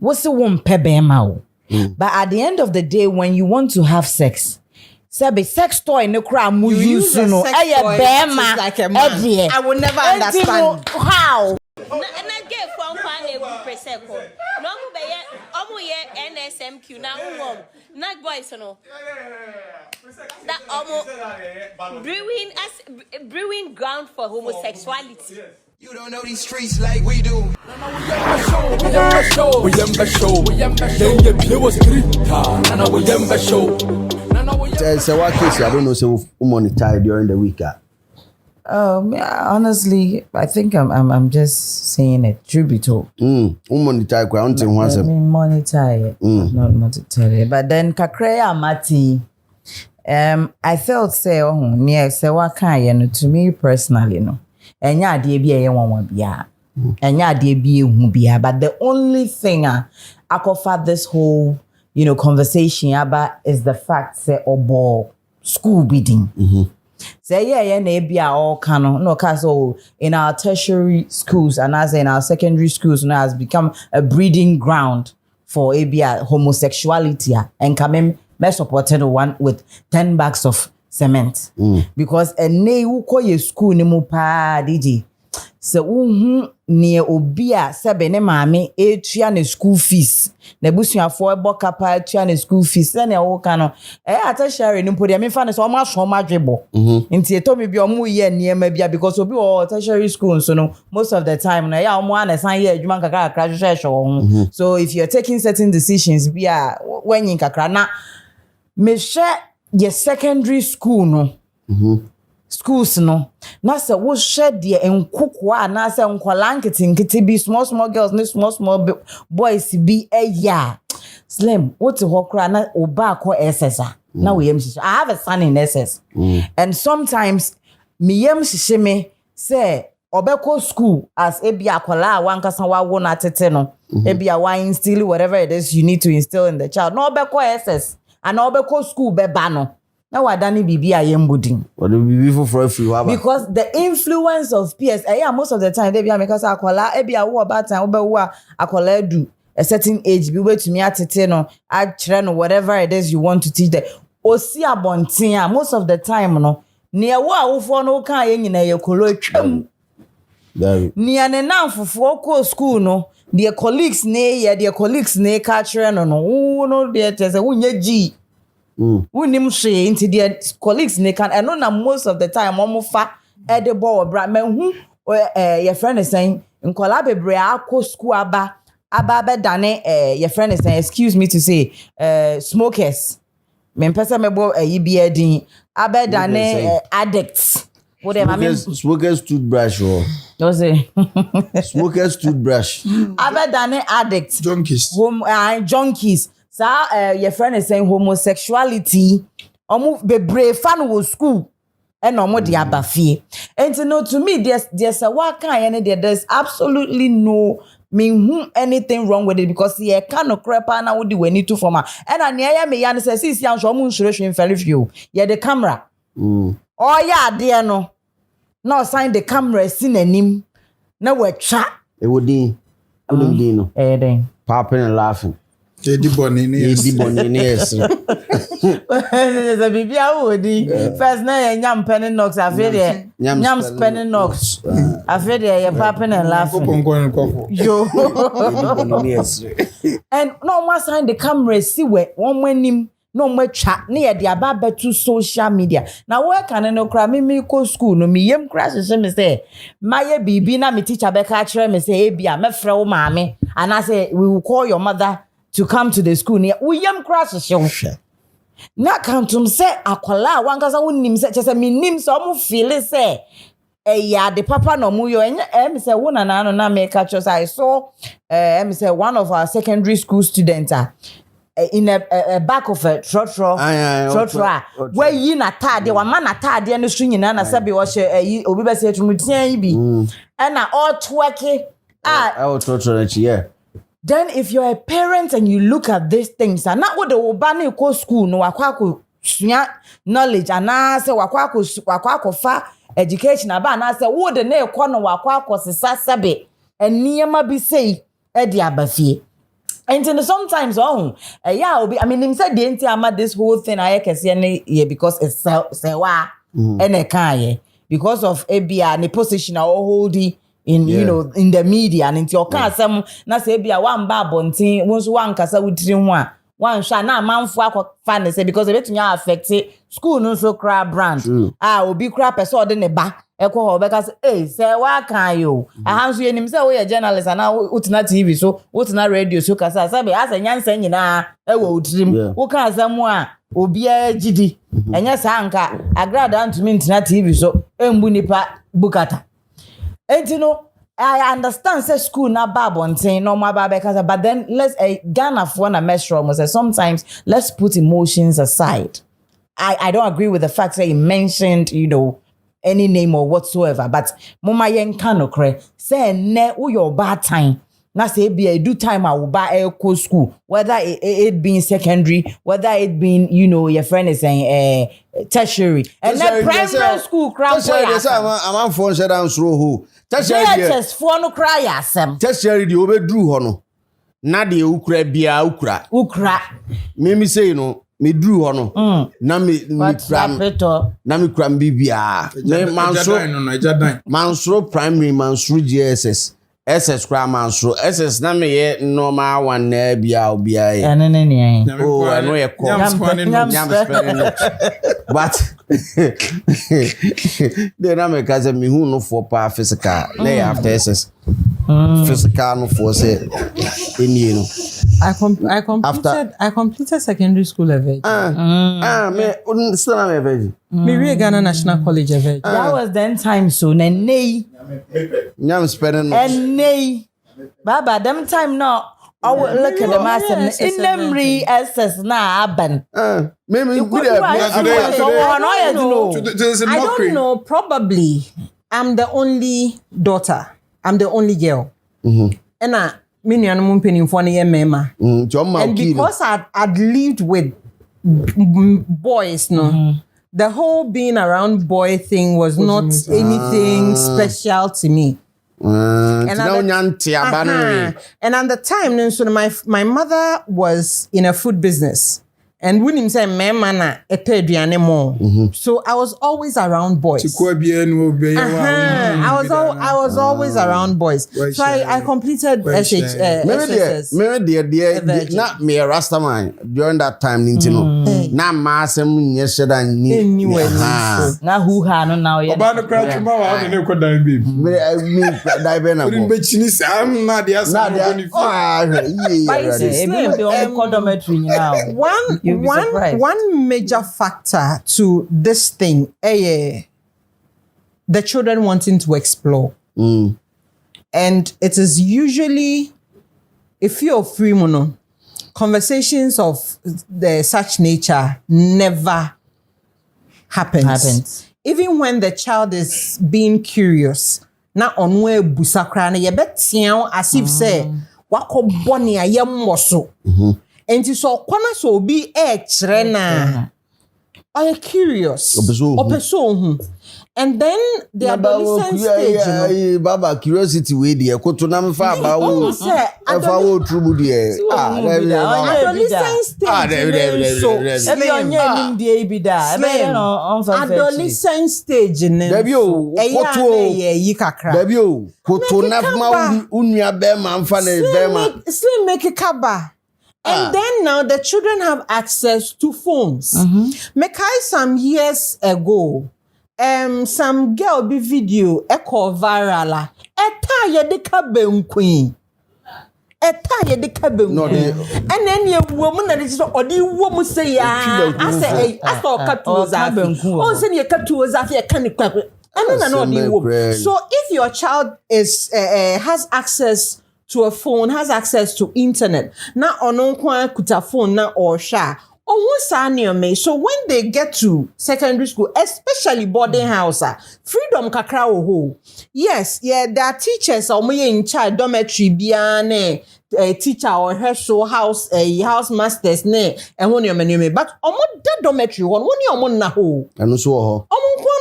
what's the one pebema? But at the end of the day, when you want to have sex, say sex toy no crowd you use no like a man. I will never understand how. Na get phone pan e Presec. No go be omo ye NSMQ na won. Na boys no. That omo brewing ground for homosexuality. You don't know these streets like we do. So what case I don't know so monetize during the week. Honestly, I think I'm just saying it. Truth be told. Monetize ground thing once. Monetize. Not monetize. But then kakreya mati. I felt say near Serwaa Amihere to me personally no. Enya ade bia ye won bia. Enya ade bia hu bia. But the only thing I offer this whole conversation about is the fact say obo school bidding. Say na bia all kano no cause in our tertiary schools and as in our secondary schools now has become a breeding ground for abia homosexuality and come me supported one with 10 bags of cement because ene uko ye school ni mu pa DJ se uhu ne obia sebe ne maame etua ne school fees na busuafo ebo kapa etua ne school fees na wo ka no atashare ni mpodi me fa ne so ma so ma dwebo nti etomi bi omu ye niema bia because obi o tertiary school so no most of the time na ya omu ana san ye adwuma kakra hwehwe so if you're taking certain decisions bia when yin kakra na me share your secondary school no schools no na se wo share de enkukwa na se nkwala nkiti bi small girls ne small boys bi eya slim what ho kra na oba ko SSA na we yam I have a son in SS and sometimes me yam me say obeko school as ebia akwala wankasa wawo na tete no ebia wa instill whatever it is you need to instill in the child no obeko SS and obeko school beba no na wadani bibi ayembudin what do bibi for free because the influence of PS most of the time they be because akwala ebia wo about time obewo akwala do a certain age be wait to me atete no a no whatever it is you want to teach them osi abontin most of the time no ne wo awofo no kan ye nyina ye kolo twam ne ne nanfofo ko school no their colleagues ne ka kire no wo no dey tese wunye G unim she into their colleagues ne can and na most of the time omofa edebo bra manhu your friend is saying nkola bebre akọ school aba be dane your friend is saying excuse me to say smokers me pesa mebo yibia din abedane addicts smokers toothbrush or no say smokers toothbrush abedane addicts junkies your friend is saying homosexuality bebre fan wo school and no de abafie and to me there's a Serwaa Amihere there's absolutely no mean anything wrong with it because ye can no crepa na wodi weni to forma and ania me yan say sisi an so mu nsureshu mfele you ye the camera ya de no sign the camera sin anim na watcha e wodi no den popping and laughing Edi bonini yes. There's a bibia wodi first na nyam penny knocks afede nyam penny knocks afede ye popping and laughing yo and no one sign the camera see where one wanim no matcha na ye de aba to social media na we can no kra me ko school no me yem crash me say my bibi na me teacher be ka kire me say e bia me frɛ wo maame and I say we will call your mother to come to the school near William Crash show. Na kantum say akwala wankasa wonnim say chese me nim so mo feel say ya the papa no mu yo me say wona na no na me catch us I saw me say one of our secondary school students in a back of a trotro where yi na tade wa man na tade no so nyina na sabe wo hye obi be say tumutia bi and na all twerking trotro yeah. Then if you're a parent and you look at these things and not what the obani ko school no wakwa knowledge and na say wakwa fa education aba na say wo de na ekọ no wakwa sesa sabe eniema bi sei e di abafie And sometimes I mean him said the entire this whole thing I can see because it's Serwaa and a kind because of ABA and the position I holding in you know in the media and into your car some na say ABA one bar bontin once one kasa within one shall na man for fan say because it will affect school no so crab brand obi crap person de ne ba ekwo because Serwaa kan yo ahanso yenim say we journalist and now utina TV so utina radio so kasa sabe asa nyansa nyina ewo utrim wo kan asamo a obi agidi enya sanka agrada ntumi ntina TV so embu nipa bukata entino I understand say school na babontin no ma ba because but then let's Ghana for na measure say sometimes let's put emotions aside. I don't agree with the fact that he mentioned, you know, any name or whatsoever, but mama yen kanokre say ne wo your bad time na say be a do time I will buy a school whether it being secondary, whether it being, you know, your friend is saying tertiary and then primary school crap I'm phone shut down through who tertiary for no cry asem tertiary the obedru ho no na de ukra bia ukra me say no me drew ho no na me kram bibia me mansro primary mansro GSS SS kra mansro SS na me ye normal one na bia obia ye oh I know ye call but then I make as me who no for pa physical lay after SS physical no for say in you know I completed secondary school at Veg. Me still am a Veg. Me Ghana National College at Veg. That was then time soon and nay. Nyam spending and nay. Baba them time now. I will look at the master in memory SS na aban. Maybe I don't know. Probably I'm the only daughter. I'm the only girl. And and because I'd lived with boys, the whole being around boy thing was not anything special to me. And at the time, so my mother was in a food business. And when him say man so I was always around boys. I was always around boys. So I completed SHS. Not me a Rastaman during that time na masem nyesheda ni na who ha no now ye oba no crack ma wa ne ko dan baby me dai be na bo be chini sam na dia sam go ni one major factor to this thing the children wanting to explore and it is usually if you're free mono conversations of such nature never happens. Even when the child is being curious, na onwe busakra na yebetian as if say wako boni ayemmoso. Enti so kwana so obi kire na are curious. Opeso and then the adolescent stage baba curiosity we there koto na mfa ba wo efa wo trubu there adolescent stage so ebi onye nim die bi da ebe no on adolescent stage ne dabi o koto yi kakra dabi o koto na ma unua be ma mfa na be ma slim make kaba. And then now the children have access to phones. Mekai some years ago, some girl be video echo viral. Eta ye de kabe queen. Eta ye de kabe queen. And then ye woman that is odi woman say ya. I say I saw katu oh say ye katu zafi e kan kwa. So if your child is has access to a phone, has access to internet, na onon kwa kuta phone na or sha. So when they get to secondary school, especially boarding house, freedom kakra ho. Yes, yeah, there are teachers in charge dormitory biane teacher or her show house masters ne and one your menu but that dormitory one na ho. And so ho.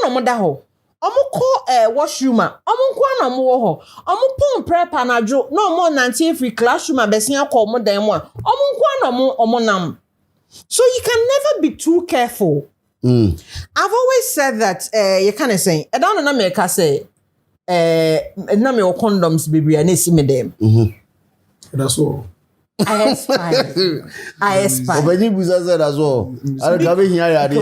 Omo da ho. washroom omo na mo wo ho omo pon prep anajo no mo nanti free classroom abesia call mo dan mo na omo nam. So you can never be too careful. I've always said that you kind of say I don't know na me ka say na me condoms baby and see me them. That's all. I aspire. Obedi buza said as well. I don't have here yadi.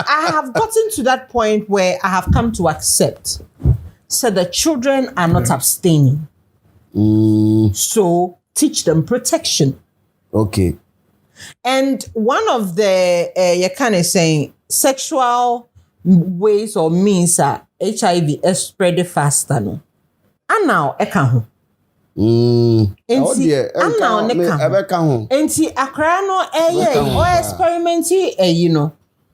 I have gotten to that point where I have come to accept. So the children are not abstaining. So teach them protection. Okay. And one of the you kind of saying sexual ways or means are HIV is spread faster no. And now eka ho. Enti and now eka ho. Enti akra no or experimenting you know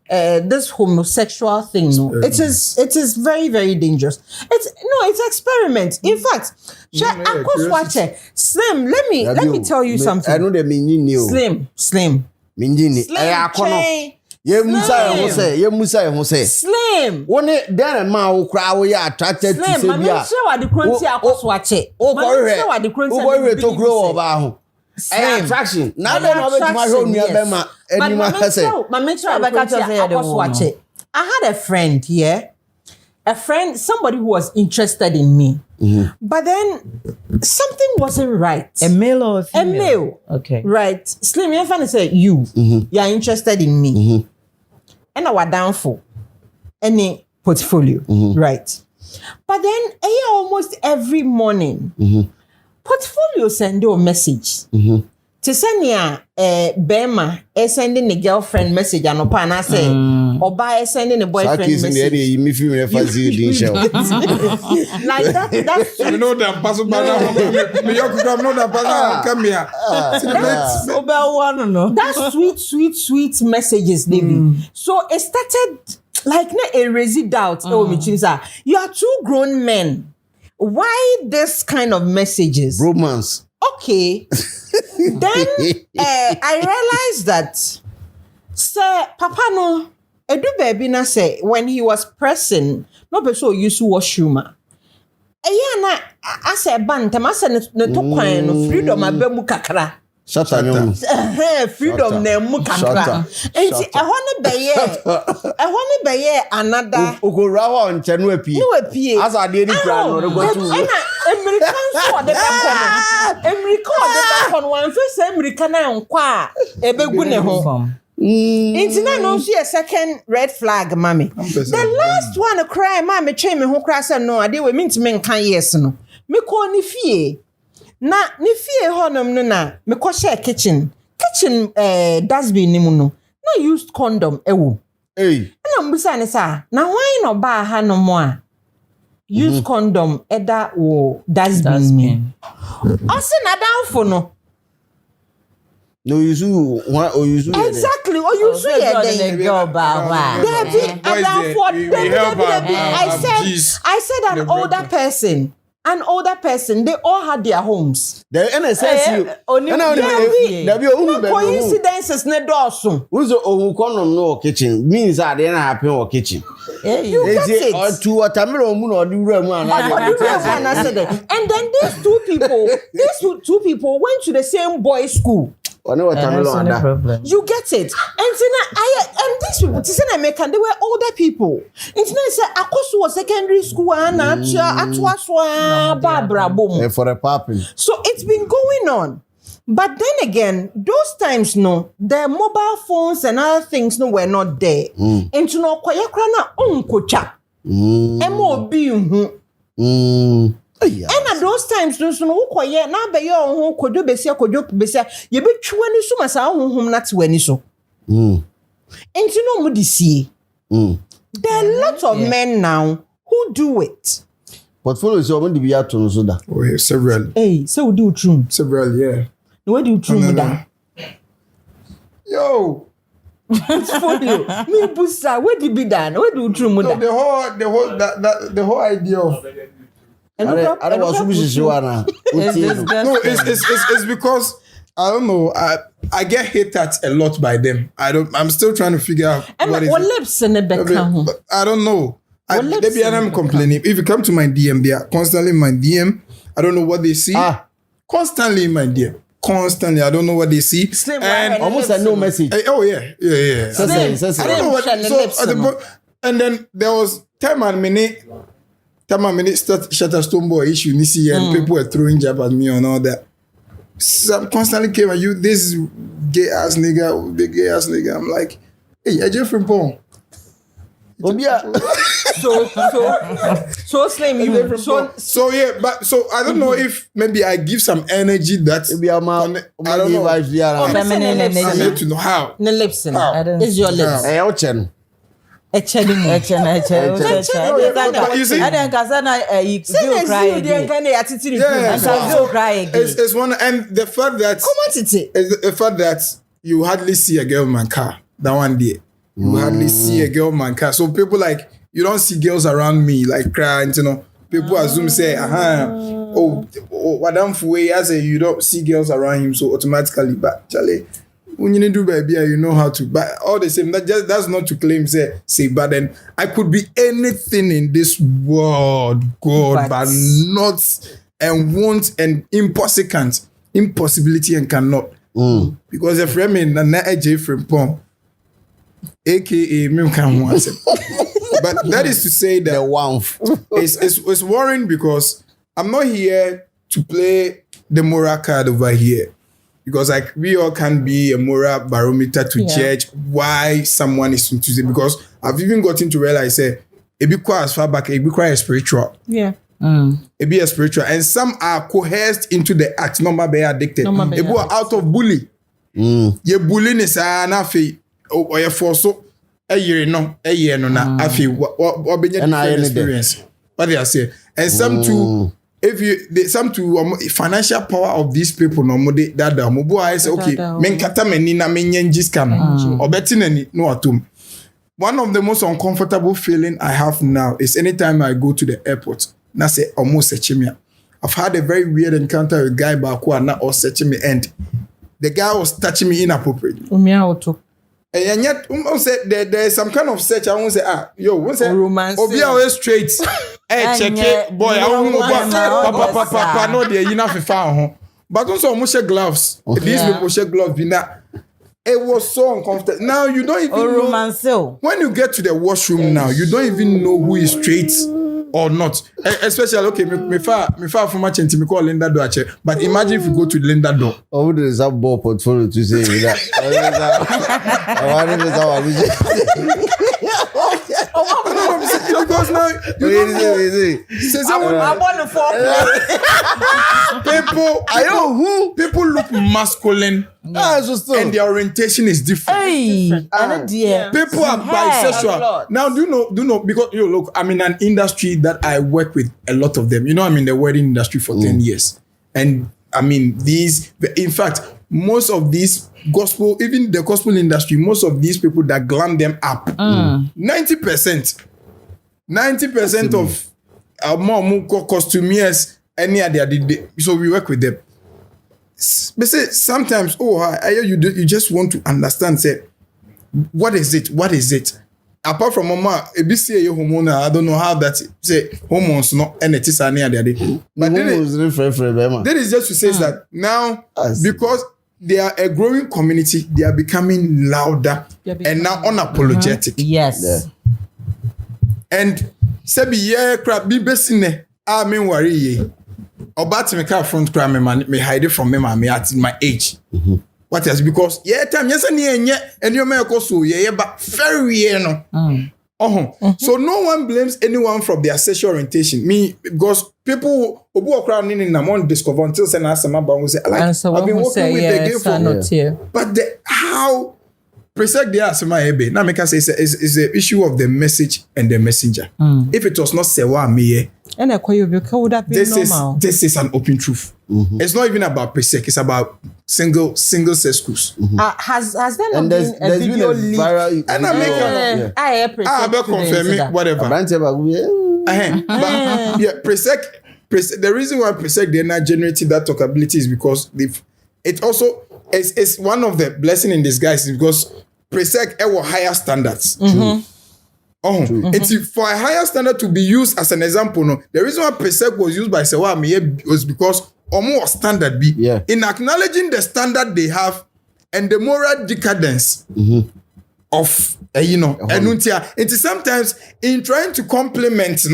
this homosexual thing no. It is very very dangerous. It's experiment. In fact, watch it. Slim, let me tell you something. I know the meaning. Slim. Minjini. Ye Musa ho say. Slim. Woni then ma wo kra wo ya attracted to say bia. Slim, ma sure what the crunchy watch it. O go to grow oba ho. Attraction. Now then no be ma ho nua be ma anima say. Ma sure what the watch it. I had a friend here. A friend, somebody who was interested in me. But then something wasn't right. A male or a female? A male. Okay. Right. Slim, you're trying to say you are interested in me. And I was down for any portfolio. Right. But then almost every morning, portfolio send you a message. To send Bema sending the girlfriend message and I say Oba sending a boyfriend message. Like that's you know that person that's sweet messages, baby. So it started like a raising doubt. You are two grown men. Why this kind of messages? Romance. Okay. Then I realized that sir papa no edu baby na say when he was pressing no be so use washroom na asa bantam asa ne to kwan no freedom abemu kakra Shatan. Freedom na mu kakra enti ehọ ne beye another ukora ho nche no apie asa de ni kra no go tu American so de back on one face American na nkwa ebegu ne ho enti na no see a second red flag mommy. The last one cry mommy chain me ho cry say no ade we mean to me nkan yes no me ko ni fie na ni fie honom no na me ko share kitchen dustbin ni mu no na used condom ewo na mbisa ne sa na why no ba ha no mo a used condom eda wo dustbin ni ose na downfo no exactly the girl ba I said an older person, they all had their homes. The NSS coincidences ne doso. Who's the condom no kitchen means that they happen or kitchen. You get it. Or to watermelon moon or the room. And then these two people went to the same boys' school. You get it. And these people, they were older people. And say Akosu secondary school and for a popping. So it's been going on. But then again, those times no, the mobile phones and other things no were not there. And to know kwayakra na unkocha. MOB And at those times, those no quiet now be your own could do besia you be 20 so much home not 20 so. And you know what see. There are lots of men now who do it. Portfolio is going to be out on so that. Oh, several. Hey, so do true. Several, yeah. Where do you true that? Yo. Portfolio. Me busa, where did be done? Where do you true that? The whole idea of I don't want to be sure. No, it's because I don't know. I get hit at a lot by them. I'm still trying to figure out what is it. Lips in the back. I don't know. Maybe I'm complaining. If you come to my DM, they are constantly in my DM. I don't know what they see. Constantly in my DM. Constantly. I don't know what they see. And almost a no message. Oh, yeah. I don't know what. And then there was time and minute Shutterstone Boy issue this year, and people were throwing jab at me and all that. Some constantly came at you, this gay ass nigga, big gay ass nigga. I'm like, hey, I just from Pong. So slim, you so yeah, but so I don't know if maybe I give some energy that maybe I don't know. Feminine energy. I need to know how. The lips, it's your lips. Hey, Ochen. But you see, it's one, and the fact that you hardly see a girl man car that one day. You hardly see a girl man car. So people like, you don't see girls around me like crying, you know. People assume say, Madam Foué, I say you don't see girls around him, so automatically, but Charlie, when you do baby, you know how to. But all the same, that's not to claim say. But then I could be anything in this world, God, but not and won't and impossibility and cannot. Because a friend in na AJ from Pong, aka me can once. But that is to say that it's worrying because I'm not here to play the moral card over here. Because like we all can be a moral barometer to judge why someone is into it. Because I've even gotten to realize it be quite as far back, it be quite spiritual. Yeah. It be a spiritual. And some are coerced into the act, not be addicted. It be out of bully. Ye bullying is nafi or you force so a year no na afi what be experience. What they are saying. And some too. Some to financial power of these people no more that the mobo I say okay men kata meni na men yenjis kan or betting any no atum. One of the most uncomfortable feeling I have now is anytime I go to the airport na say almost sechimia. I've had a very weird encounter with a guy back who na or sechimi and the guy was touching me inappropriately. And yet, say there's some kind of search. I won't say, won't say, Obi always straight. Hey, check it, boy. I won't go papa. No, they're enough if I home. But also, we share gloves. These people share gloves. It was so uncomfortable. Now you don't even know. When you get to the washroom now, you don't even know who is straight or not. Especially, okay, me far from much and me call Linda door. But imagine if you go to Linda door. Oh, there is a ball portfolio to say that. Because now people look masculine and their orientation is different. People are bisexual. Now do you know because you look, I'm in an industry that I work with a lot of them. You know, I'm in the wedding industry for 10 years. And I mean in fact, most of these gospel, even the gospel industry, most of these people that glam them up, 90% of our more costumiers, any other, so we work with them. But say sometimes, you just want to understand, say, what is it? Apart from mama, ABCA hormone, I don't know how that say hormones no and it is any other day. But that is just to say that now because they are a growing community, they are becoming louder and now unapologetic. Yes. Yeah. And sebi crap be besine mean worry ye. About me car front crime me hide it from me at my age. What else? Because time yes and you may so but very no. So no one blames anyone from their sexual orientation. Me because people who walk around in one discover until say na some about say like I've been working with the gay for but how Presec the asema ebe na make us say is the issue of the message and the messenger. If it was not Serwaa Amihere and would have been normal. This is an open truth. It's not even about Presec, it's about single sex schools. Has there not been a video leak? And I make I confirm it, whatever. But Presec, the reason why Presec they're not generating that talkability is because it also it's one of the blessing in disguise because Presec ever higher standards. It's for a higher standard to be used as an example. No, the reason why Presec was used by Serwaa Amihere was because more standard be in acknowledging the standard they have and the moral decadence of and sometimes in trying to complement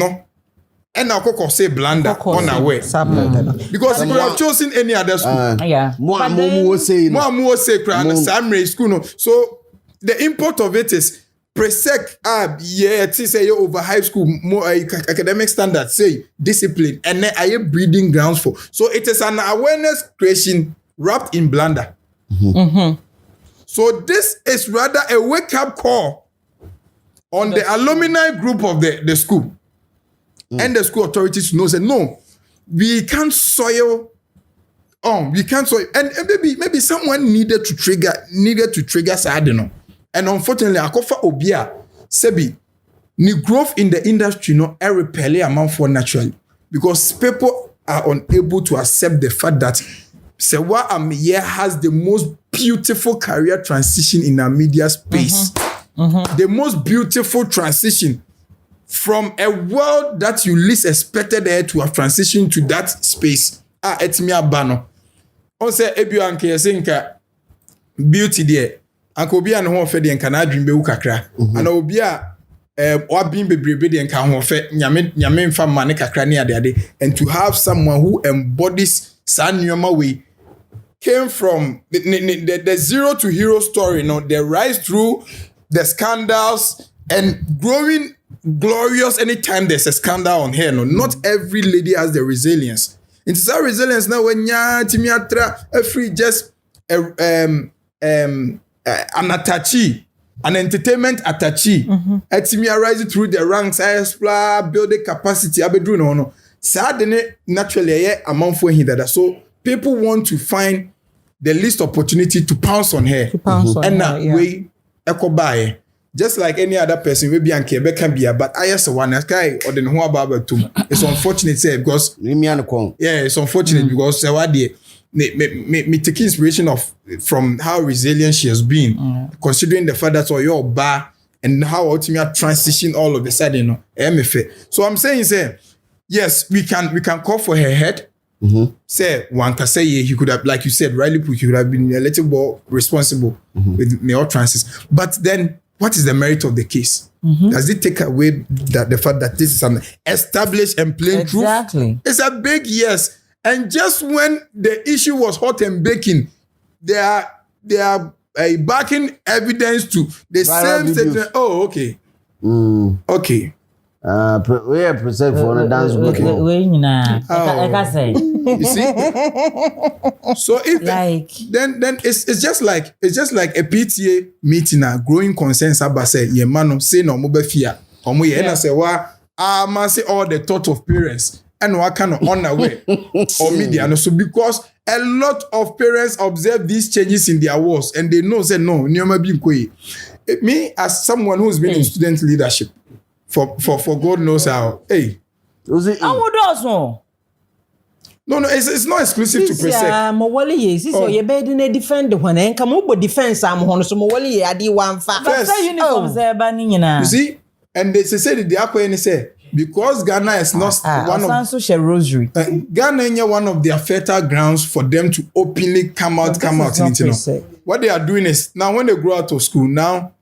and I could say blunder unaware because if you have chosen any other school more say school no. So the import of it is Presec it is a over high school more academic standards say discipline and then I breeding grounds for. So it is an awareness creation wrapped in blunder. So this is rather a wake-up call on the alumni group of the school and the school authorities to know say no, we can't soil. We can't soil, and maybe someone needed to trigger Sadino. And unfortunately, Akofa Obia Sebi ni growth in the industry repel amount for naturally because people are unable to accept the fact that Serwaa Amihere has the most beautiful career transition in our media space. The most beautiful transition from a world that you least expected her to have transitioned to that space. It's me abano. On say ebu anke yesenka beauty there. Anko obi an ho fe de nka na adwin be wu kakra. Ana obi a wabin bebrebe de nka ho fe nyame mfa mane kakra ne ade and to have someone who embodies sanyoma way came from the zero to hero story, the rise through the scandals and growing glorious anytime there's a scandal on her. Not every lady has the resilience. It's our resilience now when timiatra free just an attaché, an entertainment attaché. Etimia rising through the ranks, building capacity. No. Sadly, naturally, amount for him that so people want to find the least opportunity to pounce on her. And that way, echo by. Just like any other person, maybe and Quebec can be, but I just one guy or the who about too. It's unfortunate, because it's unfortunate because me take inspiration from how resilient she has been, considering the fact that your bar and how ultimately transition all of a sudden, So I'm saying, yes, we can call for her head. Say one can say he could have, like you said, rightly put, he could have been a little more responsible with male trances. But then, what is the merit of the case? Does it take away the fact that this is an established and plain truth? It's a big yes. And just when the issue was hot and baking, they are backing evidence to the same statement. Oh, okay. Okay. We are Presec for a dance group. You see? So if then it's just like a PTA meeting, a growing consensus about say ye man say no mo be fear. Omo ye na say wa man say all the thought of parents and what kind of honor way or media. And so because a lot of parents observe these changes in their walls and they know say no, nyoma bi nkoi. Me as someone who's been in student leadership for God knows how. Hey. No, it's not exclusive to Presec. Mowali ye, so you better not defend the one and come up defense some honor so Mowali adi one fa. You see, and they say the Aqua say because Ghana is not one of rosary. Ghana is one of their fertile grounds for them to openly come out. What they are doing is now when they grow out of school now,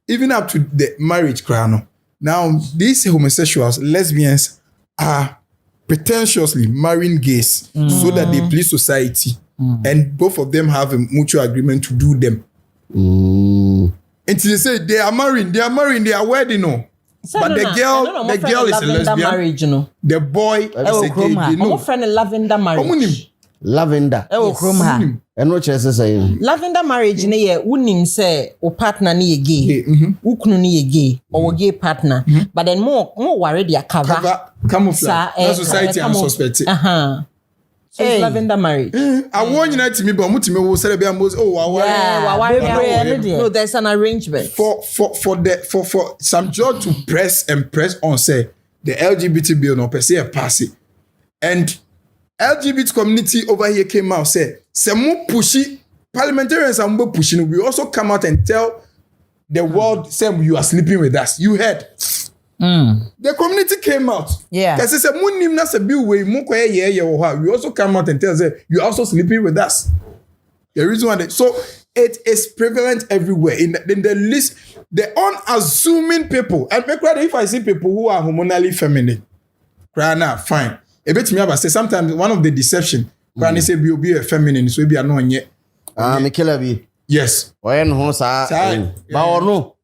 even up to the marriage crown. Now these homosexuals, lesbians are pretentiously marrying gays so that they please society, and both of them have a mutual agreement to do them. Until they say they are marrying, they are wedding, but the girl is a lesbian. Marriage, the boy is a gay. I'm friend Lavender marriage. Lavender. And what chance say? Lavender marriage ne ye unim say o partner ni ye gay. Ukunu ni ye gay or gay partner. But then more worried their cover camouflage. Society and suspect. So it's Lavender marriage. I want you to me, but mutime will celebrate most. No, there's an arrangement for some judge to press on say the LGBT bill no per se pass it. And LGBT community over here came out said, "Semu pushy parliamentarians are pushing. We also come out and tell the world, say you are sleeping with us. You heard. The community came out. Yeah. Because it's a moon na se bi we we also come out and tell say you are also sleeping with us. The reason why so it is prevalent everywhere in the list. The unassuming people, and if I see people who are hormonally feminine, fine. A bit me about say sometimes one of the deception. Say be a feminine, so be a no yet. Mikelabi. Yes. When who sa? Ba no.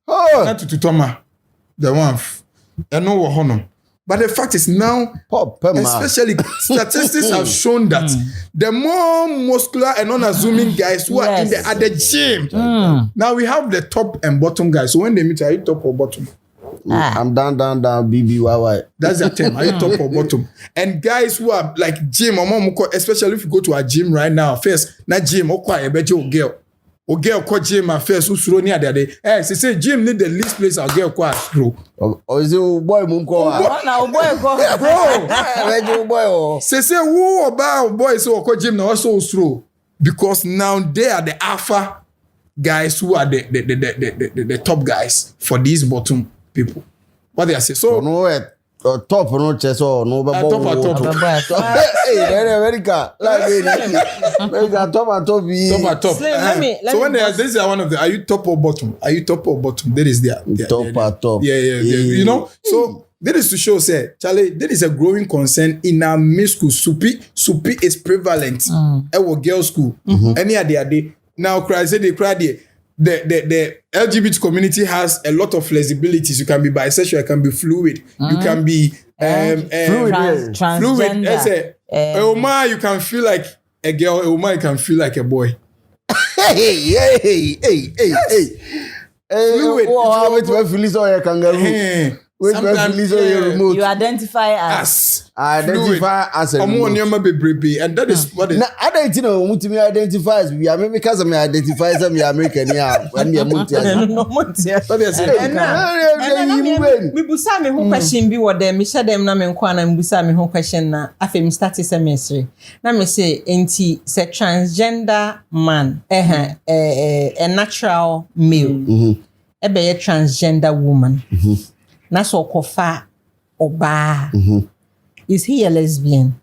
Not to Toma. The one. I know what. But the fact is now, especially statistics have shown that the more muscular and unassuming guys who are in the gym, now we have the top and bottom guys. So when they meet, are you top or bottom? I'm down, BBYY. That's the term. Are you top or bottom? And guys who are like gym, especially if you go to a gym right now, first, not gym, I bet you girl. O girl call gym at first who's running at the day. She say gym need the least place a girl call through. Or is it boy munko? Now boy bro. Say who about boy so call gym now also through because now they are the alpha guys who are the top guys for these bottom people. What they are saying? So no top no chest or no top. Hey, America. Like top. So when they are, this is one of the. Are you top or bottom? Are you top or bottom? That is there. Top. Yeah. You know. So that is to show, say, Charlie, there is a growing concern in our middle school. Supi is prevalent. Our girls' school. Any other day now, cry say they cry there. The LGBT community has a lot of flexibilities. You can be bisexual, you can be fluid, you can be transgender. A woman, you can feel like a girl. A woman, you can feel like a boy. Hey. Fluid. You identify as as a and that is what is. I don't know what me identify as. We are maybe because I identify as I'm American. Yeah, when we are multi. Me busa me ho question bi wo dem me hye dem na me nkwa na me busa me ho question na afa me start semester na me say enti se transgender man a natural male ebe a transgender woman na so kofa oba is he a lesbian?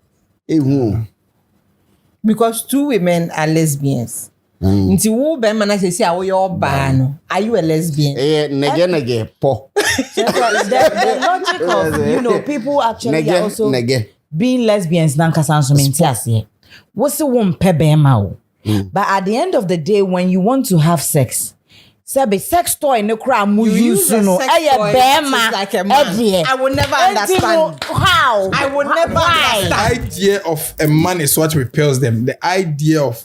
Because two women are lesbians. Nti wo be man say awo your oba no, are you a lesbian? Nege po. The logic of people actually are also being lesbians nankasa so menti ase. What's the one pe be ma o? But at the end of the day when you want to have sex, Sabe sex toy no cry mu use no like a man. I will never understand how. I will never understand. The idea of a man is what repels them. The idea of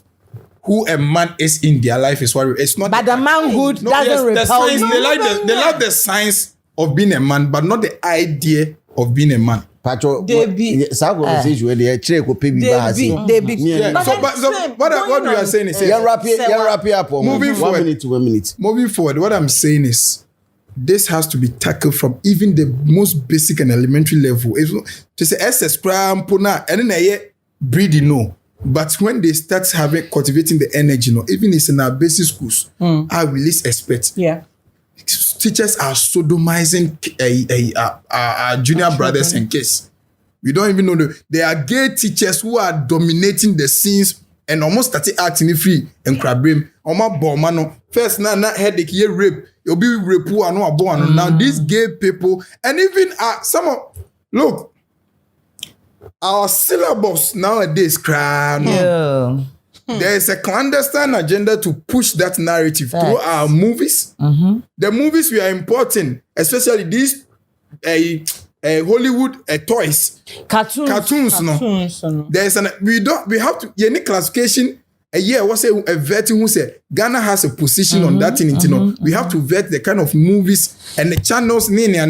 who a man is in their life is what it's not. But the manhood doesn't repel you. They like the science of being a man, but not the idea of being a man. Patro, they be. So what you are saying is, moving forward, 1 minute. Moving forward, what I'm saying is, this has to be tackled from even the most basic and elementary level. To say SS cram puna and then breeding no. But when they start cultivating the energy, no, even it's in our basic schools, I will least expect. Yeah. Teachers are sodomizing our junior brothers and kids. We don't even know there are gay teachers who are dominating the scenes and almost started acting free and crabrim. First, now headache, rape. You'll be rape who are not born. Now these gay people and even look, our syllabus nowadays, there is a clandestine agenda to push that narrative through our movies. The movies we are importing, especially these Hollywood toys, cartoons. No, there is we have to any classification. A year was a vetting who said Ghana has a position on that thing. We have to vet the kind of movies and the channels. Because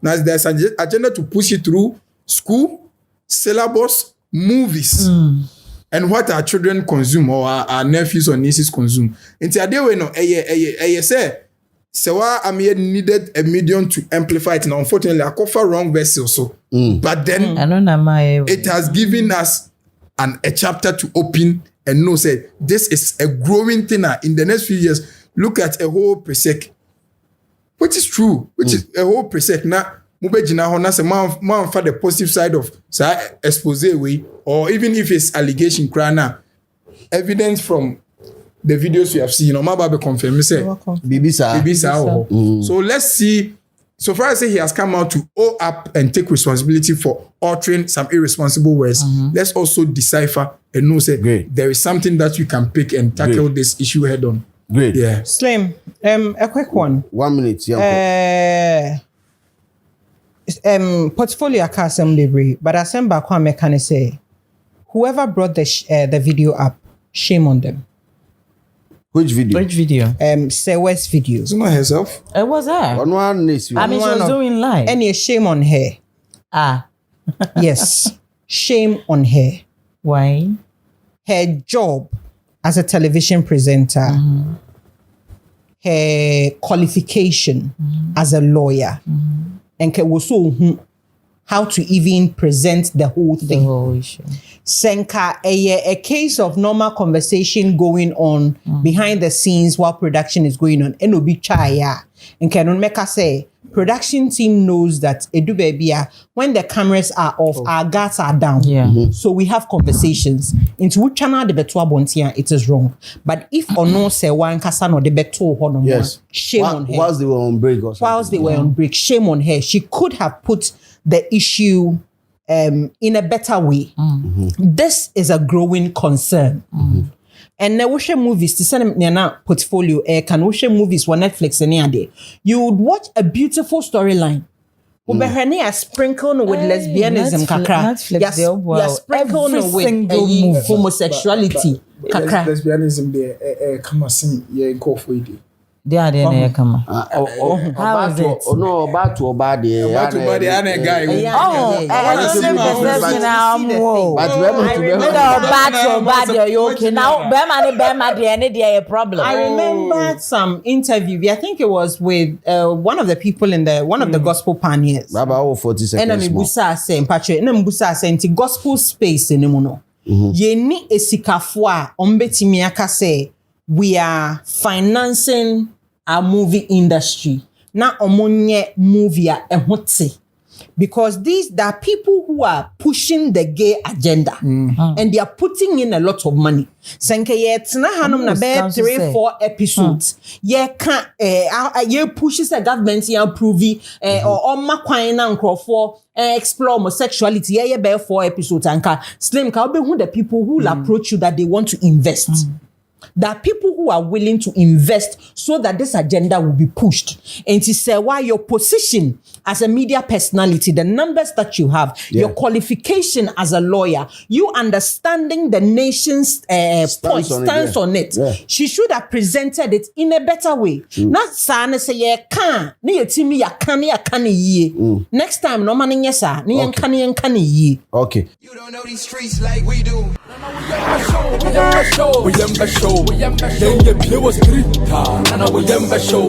now there's an agenda to push it through school syllabus, movies. And what our children consume or our nephews or nieces consume. Into a day we know, say, Serwaa Amihere needed a medium to amplify it. And unfortunately, I offer wrong vessel. So, but then it has given us a chapter to open and know say this is a growing thing. In the next few years, look at a whole Presec, which is true, which is a whole Presec. Now, mubejina ho na say man for the positive side of say expose way, or even if it's allegation crana, evidence from the videos we have seen, my baby confirm me say Bibisa. So let's see. So far as he has come out to own up and take responsibility for uttering some irresponsible words, let's also decipher and know say there is something that you can pick and tackle this issue head on. Great. Yeah. Slim, a quick one. 1 minute. Yeah. Portfolio Akasem Libre, but I send back one mechanic say, whoever brought the video up, shame on them. Which video? Serwaa's video. It's not herself. It was her. On one next I mean, she was doing live. Any shame on her. Yes. Shame on her. Why? Her job as a television presenter, her qualification as a lawyer, and also how to even present the whole thing. The whole issue. Senka, a case of normal conversation going on behind the scenes while production is going on. And obi chaya. And can make us say, production team knows that edu baby when the cameras are off, our guards are down. Yeah. So we have conversations. Into which channel the betua bontia, it is wrong. But if or no say one kasano the beto hono, yes, shame on her. Whilst they were on break or something. Whilst they were on break, shame on her. She could have put the issue in a better way. This is a growing concern. And now watch movies to send me portfolio can watch movies on Netflix and you would watch a beautiful storyline. A sprinkle with lesbianism, kakra. Yes, sprinkle with homosexuality, kakra. Lesbianism there, come on, sing, yeah, go for it. They are there, come on. How is it? Oh no, about to bad guy. I remember some interview. I think it was with one of the people in one of the gospel pioneers. About 40 seconds. And Busa saying, Patrick, and Busa saying, gospel space in the Yeni esikafwa ombeti miaka say we are financing our movie industry. Na omonye movie ehotse. Because there are people who are pushing the gay agenda and they are putting in a lot of money. Senke ye tina hanum na be 3-4 episodes. Ye can ye pushes the government ye approve or makwan na nkrofo explore homosexuality ye be 4 episodes anka slim ka be who the people who will approach you that they want to invest. There are people who are willing to invest so that this agenda will be pushed. And to say why your position as a media personality, the numbers that you have, your qualification as a lawyer, you understanding the nation's stance on it. Yeah. She should have presented it in a better way. Not sana say ye can, ni yetimi ya can ye. Next time no man yesa, ni yan can ye. Okay. You don't know these streets like we do. We show.